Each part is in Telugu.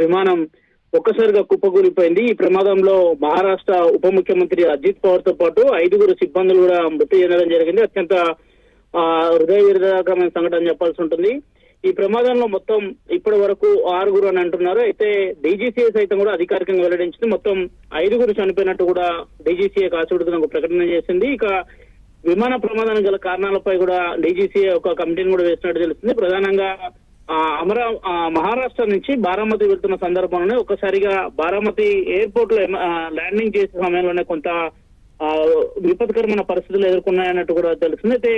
విమానం ఒక్కసారిగా కుప్పకూలిపోయింది. ఈ ప్రమాదంలో మహారాష్ట్ర ఉప ముఖ్యమంత్రి అజిత్ పవార్ తో పాటు 5 సిబ్బందులు కూడా మృతి చెందడం జరిగింది. అత్యంత హృదయ విదారకమైన సంఘటన చెప్పాల్సి ఉంటుంది. ఈ ప్రమాదంలో మొత్తం ఇప్పటి వరకు 6 అని అంటున్నారు. అయితే డీజీసీఏ సైతం కూడా అధికారికంగా వెల్లడించింది. మొత్తం 5 చనిపోయినట్టు కూడా డీజీసీఏ కాచిగుడుతున్న ఒక ప్రకటన చేసింది. ఇక విమాన ప్రమాదానికి గల కారణాలపై కూడా డీజీసీఏ ఒక కమిటీని కూడా వేసినట్టు తెలుస్తుంది. ప్రధానంగా మహారాష్ట్ర నుంచి బారామతి వెళ్తున్న సందర్భంలోనే ఒక్కసారిగా బారామతి ఎయిర్పోర్ట్ లో ల్యాండింగ్ చేసే సమయంలోనే కొంత విపత్కరమైన పరిస్థితులు ఎదుర్కొన్నాయన్నట్టు కూడా తెలుస్తుంది. అయితే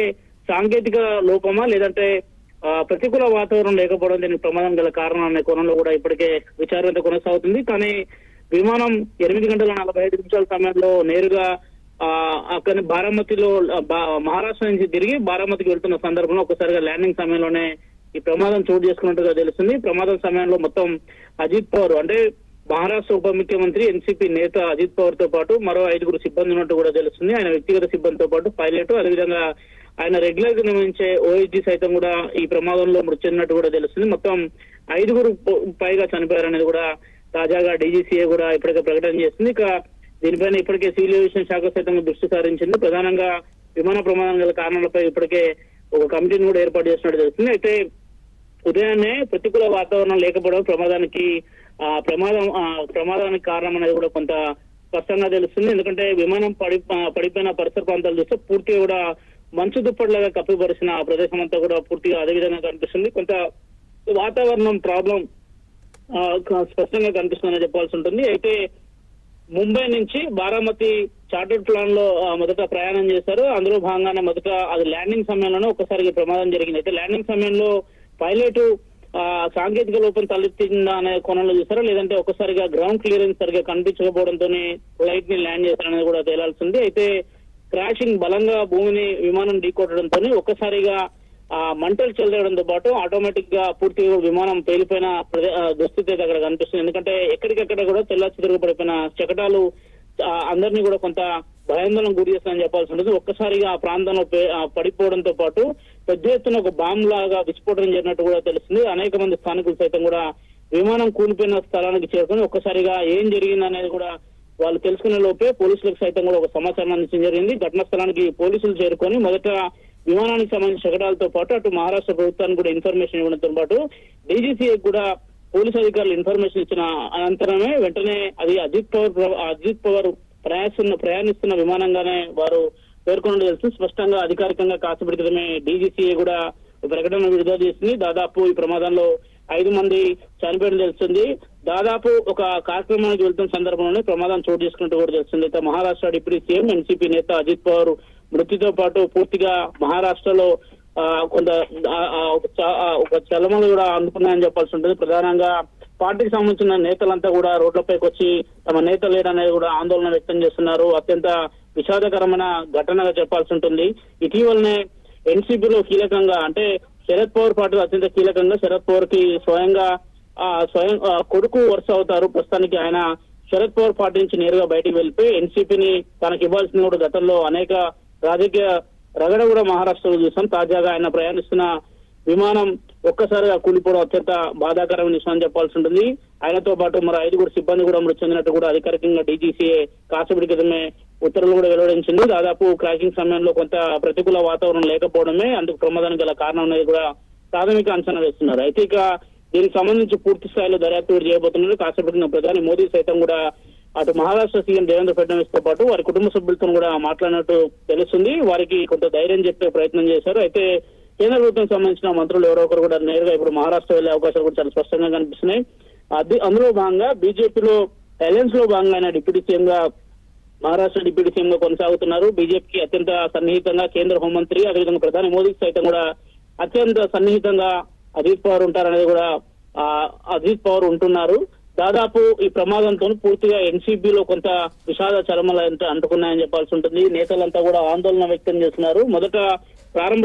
సాంకేతిక లోపమా లేదంటే ప్రతికూల వాతావరణం లేకపోవడం దీనికి ప్రమాదం గల కారణం అనే కోణంలో కూడా ఇప్పటికే విచారణ కొనసాగుతుంది. కానీ విమానం 8:45 సమయంలో నేరుగా అక్కడ బారామతిలో మహారాష్ట్ర నుంచి తిరిగి బారామతికి వెళ్తున్న సందర్భంలో ఒక్కసారిగా ల్యాండింగ్ సమయంలోనే ఈ ప్రమాదం చోటు చేసుకున్నట్టుగా తెలుస్తుంది. ప్రమాదం సమయంలో మొత్తం అజిత్ పవార్ అంటే మహారాష్ట్ర ఉప ముఖ్యమంత్రి ఎన్సీపీ నేత అజిత్ పవార్ తో పాటు మరో 5 సిబ్బంది ఉన్నట్టు కూడా తెలుస్తుంది. ఆయన వ్యక్తిగత సిబ్బందితో పాటు పైలట్, అదేవిధంగా ఆయన రెగ్యులర్ గా నిర్వహించే ఓఎస్డీ సైతం కూడా ఈ ప్రమాదంలో మృతి చెందినట్టు కూడా తెలుస్తుంది. మొత్తం 5 పైగా చనిపోయారనేది కూడా తాజాగా డీజీసీఏ కూడా ఇప్పటికే ప్రకటన చేస్తుంది. ఇక దీనిపైన ఇప్పటికే సివిల్ ఏవియేషన్ శాఖ సైతం దృష్టి సారించింది. ప్రధానంగా విమాన ప్రమాదం గల కారణాలపై ఇప్పటికే ఒక కమిటీని కూడా ఏర్పాటు చేసినట్టు తెలుస్తుంది. అయితే ఉదయాన్నే ప్రతికూల వాతావరణం లేకపోవడం ప్రమాదానికి కారణం అనేది కూడా కొంత స్పష్టంగా తెలుస్తుంది. ఎందుకంటే విమానం పడిపోయిన పరిసర ప్రాంతాలు చూస్తే పూర్తిగా కూడా మంచు దుప్పటిలాగా కప్పిపరిచిన ఆ ప్రదేశం అంతా కూడా పూర్తిగా అదే విధంగా కనిపిస్తుంది. కొంత వాతావరణం ప్రాబ్లం స్పష్టంగా కనిపిస్తుందని చెప్పాల్సి ఉంటుంది. అయితే ముంబై నుంచి బారామతి చార్టర్డ్ ప్లాన్ లో మొదట ప్రయాణం చేశారు. అందులో భాగంగానే మొదట అది ల్యాండింగ్ సమయంలోనే ఒక్కసారిగా ప్రమాదం జరిగింది. అయితే ల్యాండింగ్ సమయంలో పైలట్ సాంకేతిక లోపం తలెత్తిందా అనే కోణంలో చూసారా, లేదంటే ఒక్కసారిగా గ్రౌండ్ క్లియరెన్స్ సరిగా కనిపించకపోవడంతో ఫ్లైట్ ని ల్యాండ్ చేశారనేది కూడా తేలాల్సింది. అయితే క్రాషింగ్ బలంగా భూమిని విమానం ఢీకొట్టడంతో ఒక్కసారిగా మంటలు చెలరేయడంతో పాటు ఆటోమేటిక్ గా పూర్తిగా విమానం పేలిపోయిన దుస్థితి అయితే అక్కడ కనిపిస్తుంది. ఎందుకంటే ఎక్కడికెక్కడ కూడా తిరుగు పడిపోయిన శకటాలు అందరినీ కూడా కొంత భయాందోళన గురి చేస్తానని చెప్పాల్సి ఉంటుంది. ఒక్కసారిగా ఆ ప్రాంతంలో పడిపోవడంతో పాటు పెద్ద ఎత్తున ఒక బాంబు లాగా విస్ఫోటనం జరిగినట్టు కూడా తెలుస్తుంది. అనేక మంది స్థానికులు సైతం కూడా విమానం కూలిపోయిన స్థలానికి చేరుకొని ఒక్కసారిగా ఏం జరిగింది అనేది కూడా వాళ్ళు తెలుసుకునే లోపే పోలీసులకు సైతం కూడా ఒక సమాచారం అందించడం జరిగింది. ఘటనా స్థలానికి పోలీసులు చేరుకొని మొదట విమానానికి సంబంధించిన శకటాలతో పాటు అటు మహారాష్ట్ర ప్రభుత్వానికి కూడా ఇన్ఫర్మేషన్ ఇవ్వడంతో పాటు డీజీసీఏ కూడా పోలీసు అధికారులు ఇన్ఫర్మేషన్ ఇచ్చిన అనంతరమే వెంటనే అది అజిత్ పవార్ ప్రయాణిస్తున్న విమానంగానే వారు పేర్కొనడం తెలుస్తుంది. స్పష్టంగా అధికారికంగా కాసేపటి క్రితమే డీజీసీఏ కూడా ప్రకటన విడుదల చేసింది. దాదాపు ఈ ప్రమాదంలో 5 మంది చనిపోయడం తెలుస్తుంది. దాదాపు ఒక కార్యక్రమానికి వెళ్తున్న సందర్భంలోనే ప్రమాదం చోటు చేసుకున్నట్టు కూడా తెలుస్తుంది. అయితే మహారాష్ట్ర డిప్యూటీ సీఎం ఎన్సీపీ నేత అజిత్ పవార్ మృతితో పాటు పూర్తిగా మహారాష్ట్రలో కొంత ఒక చలమలు కూడా అందుకున్నాయని చెప్పాల్సి ఉంటుంది. ప్రధానంగా పార్టీకి సంబంధించిన నేతలంతా కూడా రోడ్లపైకి వచ్చి తమ నేత లేడనేది కూడా ఆందోళన వ్యక్తం చేస్తున్నారు. అత్యంత విషాదకరమైన ఘటనగా చెప్పాల్సి ఉంటుంది. ఇటీవలనే ఎన్సీపీలో కీలకంగా అంటే శరద్ పవార్ పార్టీ అత్యంత కీలకంగా శరద్ పవార్ కి స్వయం కొడుకు వరుస అవుతారు. ప్రస్తుతానికి ఆయన శరద్ పవార్ పార్టీ నుంచి నేరుగా బయటికి వెళ్ళిపోయి ఎన్సీపీని తనకి ఇవ్వాల్సిన కూడా గతంలో అనేక రాజకీయ రగడ కూడా మహారాష్ట్రలో చూసాం. తాజాగా ఆయన ప్రయాణిస్తున్న విమానం ఒక్కసారిగా కూలిపోవడం అత్యంత బాధాకరమైన విషయం అని చెప్పాల్సి ఉంటుంది. ఆయనతో పాటు మరో 5 సిబ్బంది కూడా మృతి చెందినట్టు కూడా అధికారికంగా డీజీసీఏ కాసేపటి క్రితమే ఉత్తర్వులు కూడా వెలువడించింది. దాదాపు క్రాషింగ్ సమయంలో కొంత ప్రతికూల వాతావరణం లేకపోవడమే అందుకు ప్రమాదానికి గల కారణం అనేది కూడా ప్రాథమిక అంచనా వేస్తున్నారు. అయితే ఇక దీనికి సంబంధించి పూర్తి స్థాయిలో దర్యాప్తు చేయబోతున్నారు. కాసేపటి ప్రధాని మోదీ సైతం కూడా అటు మహారాష్ట్ర సీఎం దేవేంద్ర ఫడ్నవీస్ తో పాటు వారి కుటుంబ సభ్యులతో కూడా మాట్లాడినట్టు తెలుస్తుంది. వారికి కొంత ధైర్యం చెప్పే ప్రయత్నం చేశారు. అయితే కేంద్ర ప్రభుత్వం సంబంధించిన మంత్రులు ఎవరో ఒకరు కూడా నేరుగా ఇప్పుడు మహారాష్ట్ర వెళ్లే అవకాశాలు కూడా చాలా స్పష్టంగా కనిపిస్తున్నాయి. అందులో భాగంగా బీజేపీలో అలయన్స్ లో భాగంగా ఆయన డిప్యూటీ సీఎం గా మహారాష్ట్ర డిప్యూటీ సీఎం గా కొనసాగుతున్నారు. బీజేపీకి అత్యంత సన్నిహితంగా కేంద్ర హోంమంత్రి అదేవిధంగా ప్రధాని మోదీకి సైతం కూడా అత్యంత సన్నిహితంగా అజిత్ పవార్ ఉంటారనేది కూడా అజిత్ పవార్ ఉంటున్నారు. దాదాపు ఈ ప్రమాదంతో పూర్తిగా ఎన్సీపీలో కొంత విషాద చరమలు అంటుకున్నాయని చెప్పాల్సి ఉంటుంది. నేతలంతా కూడా ఆందోళన వ్యక్తం చేస్తున్నారు. మొదట ప్రారంభ